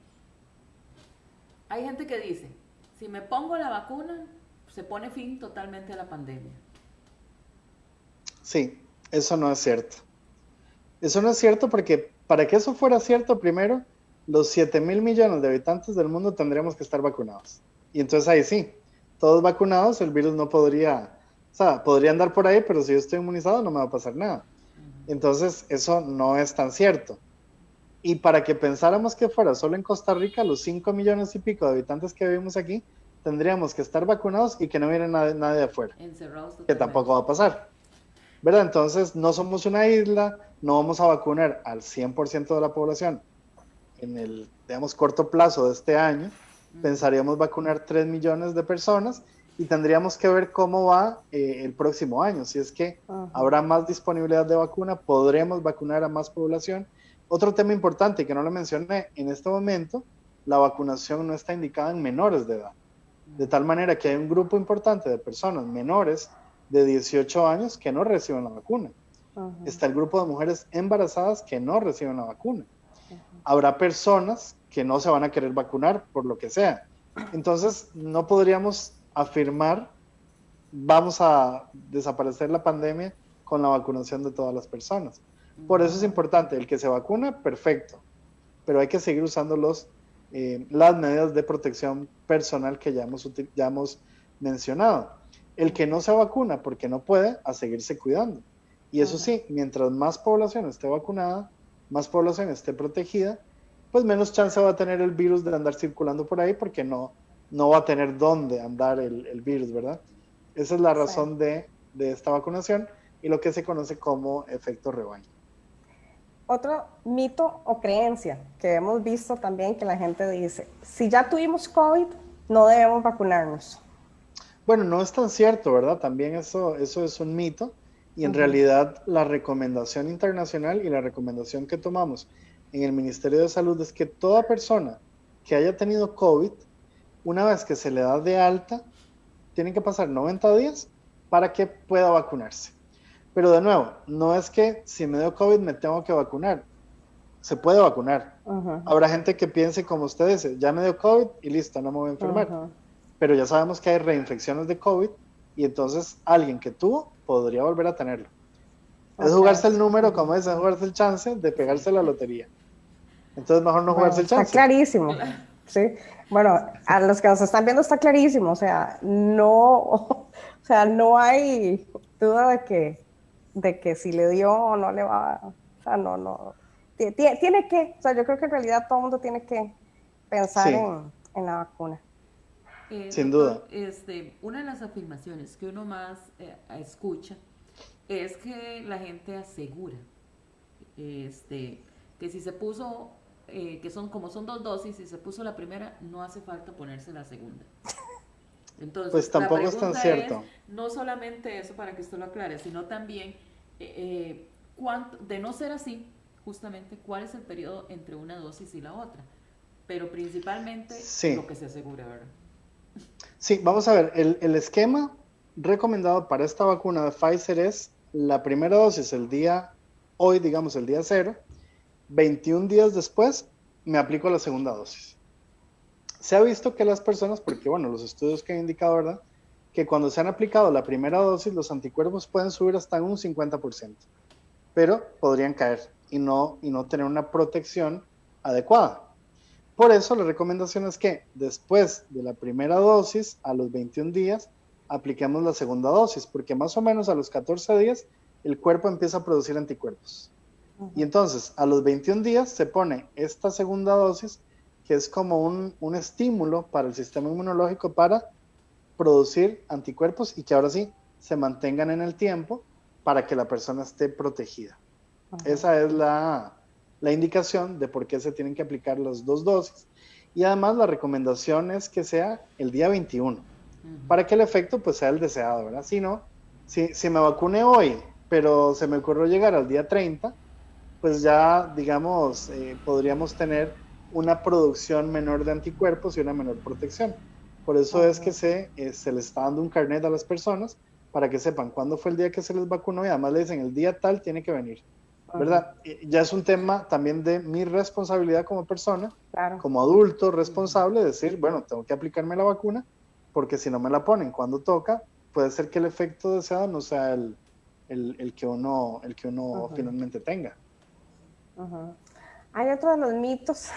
Hay gente que dice, si me pongo la vacuna, se pone fin totalmente a la pandemia. Sí, eso no es cierto. Eso no es cierto porque para que eso fuera cierto, primero, los 7,000 millones de habitantes del mundo tendríamos que estar vacunados. Y entonces ahí sí, todos vacunados, el virus no podría, o sea, podría andar por ahí, pero si yo estoy inmunizado no me va a pasar nada. Entonces eso no es tan cierto. Y para que pensáramos que fuera solo en Costa Rica, los 5 millones y pico de habitantes que vivimos aquí, tendríamos que estar vacunados y que no viene nadie de afuera. Encerrados totalmente. Que tampoco va a pasar. ¿Verdad? Entonces no somos una isla, no vamos a vacunar al 100% de la población en el, digamos, corto plazo de este año. Pensaríamos vacunar 3 millones de personas y tendríamos que ver cómo va el próximo año. Si es que habrá más disponibilidad de vacuna, podremos vacunar a más población. Otro tema importante que no lo mencioné, en este momento la vacunación no está indicada en menores de edad. De tal manera que hay un grupo importante de personas menores de 18 años que no reciben la vacuna. Está el grupo de mujeres embarazadas que no reciben la vacuna. Habrá personas que no se van a querer vacunar por lo que sea. Entonces, no podríamos afirmar, vamos a desaparecer la pandemia con la vacunación de todas las personas. Por eso es importante, el que se vacuna, perfecto, pero hay que seguir usando las medidas de protección personal que ya hemos mencionado. El que no se vacuna porque no puede, a seguirse cuidando. Y eso sí, mientras más población esté vacunada, más población esté protegida, pues menos chance va a tener el virus de andar circulando por ahí porque no va a tener dónde andar el virus, ¿verdad? Esa es la razón de esta vacunación y lo que se conoce como efecto rebaño. Otro mito o creencia que hemos visto también que la gente dice, si ya tuvimos COVID, no debemos vacunarnos. Bueno, no es tan cierto, ¿verdad? También eso es un mito y en realidad la recomendación internacional y la recomendación que tomamos en el Ministerio de Salud es que toda persona que haya tenido COVID, una vez que se le da de alta, tienen que pasar 90 días para que pueda vacunarse. Pero de nuevo, no es que si me dio COVID me tengo que vacunar. se puede vacunar. Ujú, Habrá gente que piense como usted dice, ya me dio COVID y listo, no me voy a enfermar. ujú. Pero ya sabemos que hay reinfecciones de COVID y entonces alguien que tuvo podría volver a tenerlo. Es Ok. jugarse el número, como es jugarse el chance de pegarse la lotería. Entonces mejor no jugarse Bueno, el está chance. clarísimo. Claro. Sí. Bueno, a los que nos están viendo está clarísimo. O sea, no, o sea, no hay duda de que si le dio o no le va. O sea, no, no. Tiene que, o sea, yo creo que en realidad todo el mundo tiene que pensar Sí, en la vacuna. sin duda. Doctor, una de las afirmaciones que uno más escucha es que la gente asegura que si se puso, que son como son 2 dosis, si se puso la primera, no hace falta ponerse la segunda. Pues Entonces, la tampoco es tan pregunta es cierto. no solamente eso para que usted lo aclare, sino también, de no ser así, justamente, cuál es el periodo entre una dosis y la otra. Pero principalmente lo Sí, que se asegura, ¿verdad? sí, vamos a ver, el esquema recomendado para esta vacuna de Pfizer es la primera dosis el día, hoy digamos el día 0, 21 días después me aplico la segunda dosis. Se ha visto que las personas, porque bueno, los estudios que han indicado, ¿verdad? Que cuando se han aplicado la primera dosis, los anticuerpos pueden subir hasta un 50%, pero podrían caer y no tener una protección adecuada. Por eso la recomendación es que después de la primera dosis, a los 21 días, apliquemos la segunda dosis, porque más o menos a los 14 días el cuerpo empieza a producir anticuerpos. Y entonces a los 21 días se pone esta segunda dosis, que es como un estímulo para el sistema inmunológico para producir anticuerpos y que ahora sí se mantengan en el tiempo para que la persona esté protegida. Esa es la indicación de por qué se tienen que aplicar las 2 dosis. Y además la recomendación es que sea el día 21, para que el efecto pues sea el deseado, ¿verdad? Si no, si me vacuné hoy, pero se me ocurrió llegar al día 30, pues ya, digamos, podríamos tener una producción menor de anticuerpos y una menor protección. Por eso es que se les está dando un carnet a las personas para que sepan cuándo fue el día que se les vacunó y además le dicen el día tal tiene que venir, ¿verdad? Ya es un tema también de mi responsabilidad como persona, Claro. como adulto responsable, decir, bueno, tengo que aplicarme la vacuna porque si no me la ponen cuando toca, puede ser que el efecto deseado no sea el que uno finalmente tenga. Hay otro de los mitos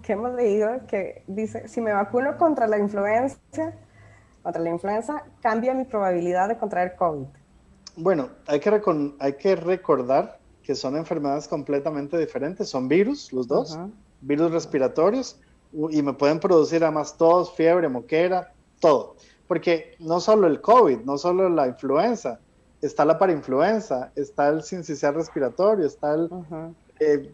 que hemos leído que dice, si me vacuno contra la influenza, cambia mi probabilidad de contraer COVID. Bueno, hay que recordar que son enfermedades completamente diferentes, son virus, los dos, virus respiratorios, y me pueden producir además tos, fiebre, moquera, todo. Porque no solo el COVID, no solo la influenza, está la parainfluenza, está el sincicial respiratorio, está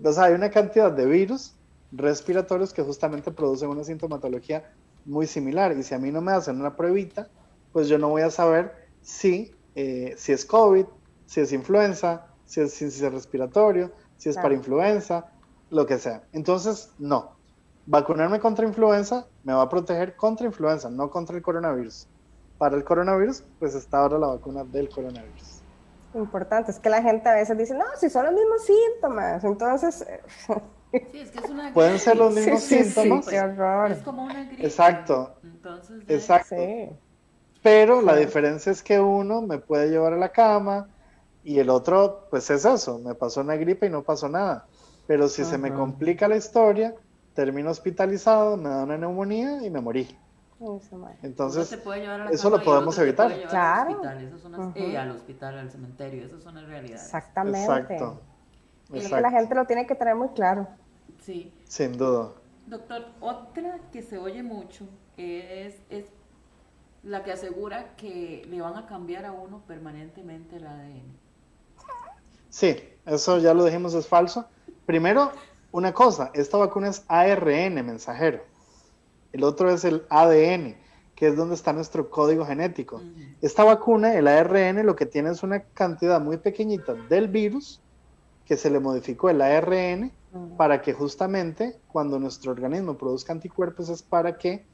o sea, hay una cantidad de virus respiratorios que justamente producen una sintomatología muy similar. Y si a mí no me hacen una pruebita, pues yo no voy a saber si es COVID, si es influenza, si es respiratorio, si es para Claro. influenza, lo que sea. Entonces, no. Vacunarme contra influenza me va a proteger contra influenza, no contra el coronavirus. Para el coronavirus, pues está ahora la vacuna del coronavirus. Importante, es que la gente a veces dice, no, si son los mismos síntomas, entonces... Sí, es que es una Pueden ser los gripe. sí, mismos sí, sí, síntomas. qué horror. Es como una gripe. Exacto, Entonces, exacto. Sí, Pero la sí. diferencia es que uno me puede llevar a la cama y el otro, pues es eso, me pasó una gripe y no pasó nada. Pero si se me complica la historia, termino hospitalizado, me da una neumonía y me morí. uno te Entonces, puede llevar a la eso lo cama y el podemos otro te puede evitar. llevar al Claro, hospital. Esas son al hospital, al cementerio. Esas son las realidades. exactamente. Exacto, Es que la exacto, gente lo tiene que tener muy claro. Sí. sin duda. Doctor, otra que se oye mucho es la que asegura que le van a cambiar a uno permanentemente el ADN. Sí, eso ya lo dijimos, es falso. Primero, una cosa, esta vacuna es ARN mensajero. El otro es el ADN, que es donde está nuestro código genético. Esta vacuna, el ARN, lo que tiene es una cantidad muy pequeñita del virus que se le modificó el ARN para que justamente cuando nuestro organismo produzca anticuerpos es para que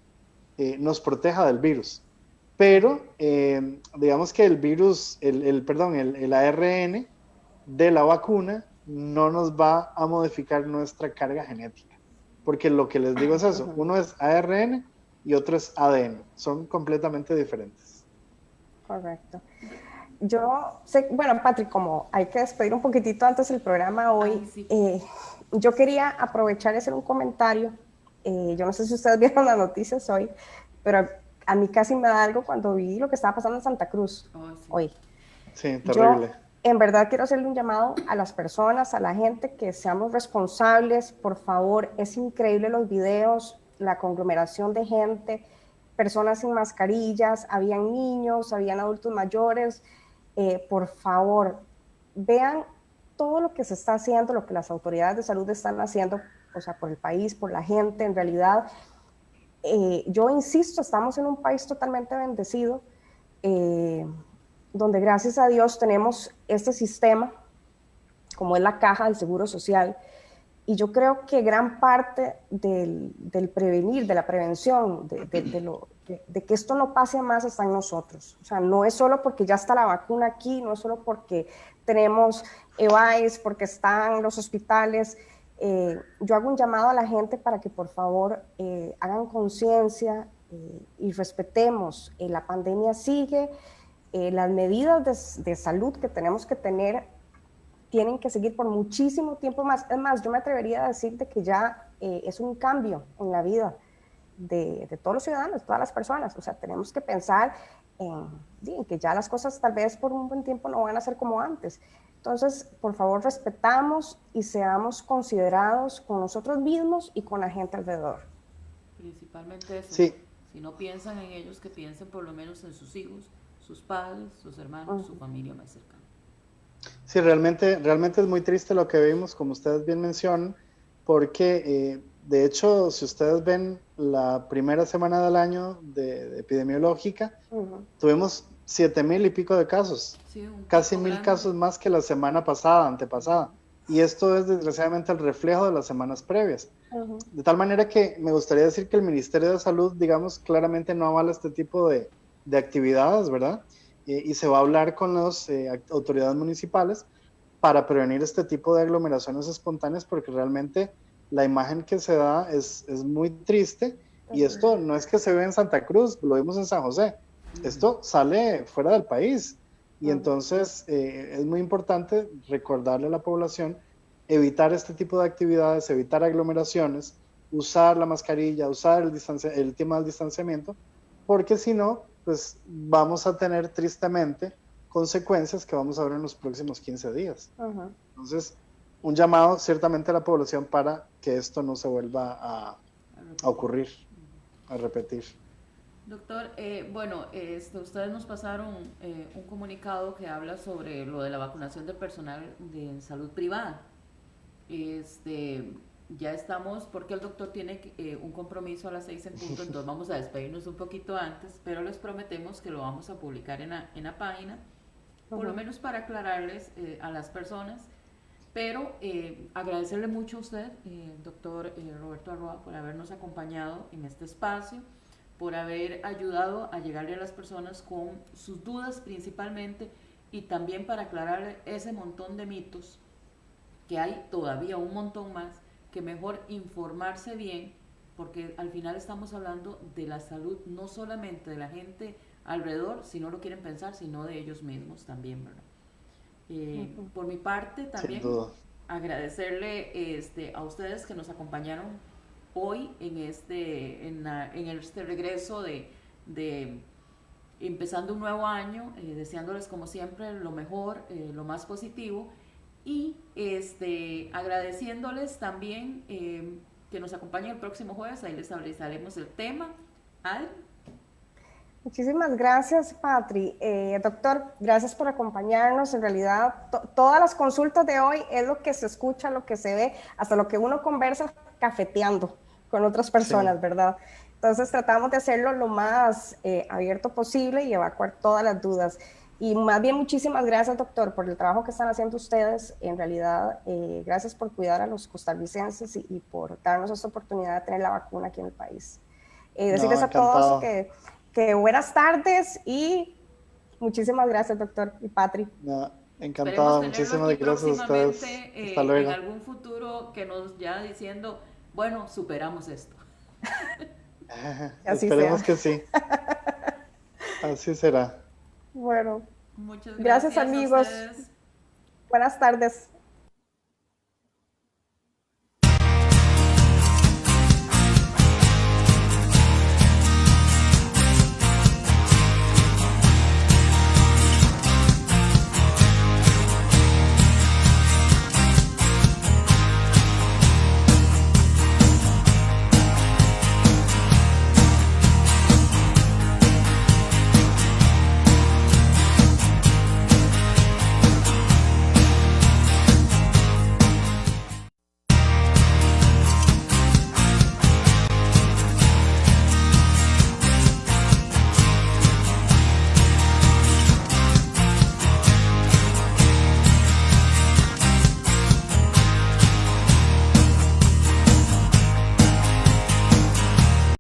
nos proteja del virus. Pero digamos que el virus, el ARN de la vacuna no nos va a modificar nuestra carga genética. Porque lo que les digo es eso, uno es ARN y otro es ADN, son completamente diferentes. Correcto. Yo sé, bueno, Patrick, como hay que despedir un poquitito antes el programa hoy, sí. yo quería aprovechar y hacer un comentario. Yo no sé si ustedes vieron las noticias hoy, pero a mí casi me da algo cuando vi lo que estaba pasando en Santa Cruz hoy. Sí, Yo terrible. en verdad quiero hacerle un llamado a las personas, a la gente, que seamos responsables, por favor. Es increíble los videos, la conglomeración de gente, personas sin mascarillas, habían niños, habían adultos mayores. Por favor, vean todo lo que se está haciendo, lo que las autoridades de salud están haciendo, o sea, por el país, por la gente, en realidad. Yo insisto, estamos en un país totalmente bendecido, donde gracias a Dios tenemos este sistema, como es la caja del Seguro Social, y yo creo que gran parte del prevenir, de la prevención, de que esto no pase más está en nosotros. O sea, no es solo porque ya está la vacuna aquí, no es solo porque tenemos EVAIS, porque están los hospitales. Yo hago un llamado a la gente para que por favor hagan conciencia y respetemos. La pandemia sigue, las medidas de salud que tenemos que tener tienen que seguir por muchísimo tiempo más. Es más, yo me atrevería a decirte que ya es un cambio en la vida de todos los ciudadanos, de todas las personas. O sea, tenemos que pensar en que ya las cosas tal vez por un buen tiempo no van a ser como antes. Entonces, por favor, respetamos y seamos considerados con nosotros mismos y con la gente alrededor. Principalmente eso. Sí. Si no piensan en ellos, que piensen por lo menos en sus hijos, sus padres, sus hermanos, su familia más cercana. Sí, realmente es muy triste lo que vimos, como ustedes bien mencionan, porque de hecho, si ustedes ven la primera semana del año de epidemiológica, tuvimos 7,000 y pico de casos, sí, casi 1,000 casos más que la semana pasada, antepasada. Y esto es desgraciadamente el reflejo de las semanas previas. De tal manera que me gustaría decir que el Ministerio de Salud, digamos, claramente no avala este tipo de actividades, ¿verdad? Y se va a hablar con las autoridades municipales para prevenir este tipo de aglomeraciones espontáneas, porque realmente la imagen que se da es muy triste. Y esto no es que se ve en Santa Cruz, lo vimos en San José. Esto sale fuera del país. Y entonces es muy importante recordarle a la población evitar este tipo de actividades, evitar aglomeraciones, usar la mascarilla, usar el tema del distanciamiento, porque si no, pues vamos a tener tristemente consecuencias que vamos a ver en los próximos 15 días. Entonces, un llamado ciertamente a la población para que esto no se vuelva a ocurrir, a repetir. Doctor, bueno, ustedes nos pasaron un comunicado que habla sobre lo de la vacunación del personal de salud privada. Ya estamos, porque el doctor tiene un compromiso a las 6 en punto, entonces vamos a despedirnos un poquito antes, pero les prometemos que lo vamos a publicar en la página, por lo menos para aclararles a las personas. Pero agradecerle mucho a usted, doctor Roberto Arroa, por habernos acompañado en este espacio, por haber ayudado a llegarle a las personas con sus dudas principalmente, y también para aclarar ese montón de mitos, que hay todavía un montón más, que mejor informarse bien, porque al final estamos hablando de la salud no solamente de la gente alrededor, si no lo quieren pensar, sino de ellos mismos también, ¿verdad? Por mi parte también agradecerle a ustedes que nos acompañaron hoy en este regreso de empezando un nuevo año, deseándoles como siempre lo mejor, lo más positivo, y agradeciéndoles también que nos acompañen el próximo jueves. Ahí les hablaremos el tema. Adri. Muchísimas gracias, Patri. Doctor, gracias por acompañarnos. En realidad, todas las consultas de hoy es lo que se escucha, lo que se ve, hasta lo que uno conversa cafeteando con otras personas, ¿verdad? Entonces tratamos de hacerlo lo más abierto posible y evacuar todas las dudas. Y más bien, muchísimas gracias, doctor, por el trabajo que están haciendo ustedes. En realidad, gracias por cuidar a los costarricenses y por darnos esta oportunidad de tener la vacuna aquí en el país. Decirles a todos que buenas tardes y muchísimas gracias, doctor y Patri. Encantado, Esperemos tenerlo muchísimas aquí gracias a ustedes. próximamente, Hasta en luego. algún futuro, que nos ya diciendo, bueno, superamos esto. Así Esperemos sea. que sí. Así será. Bueno, Muchas gracias gracias a amigos. ustedes. Buenas tardes.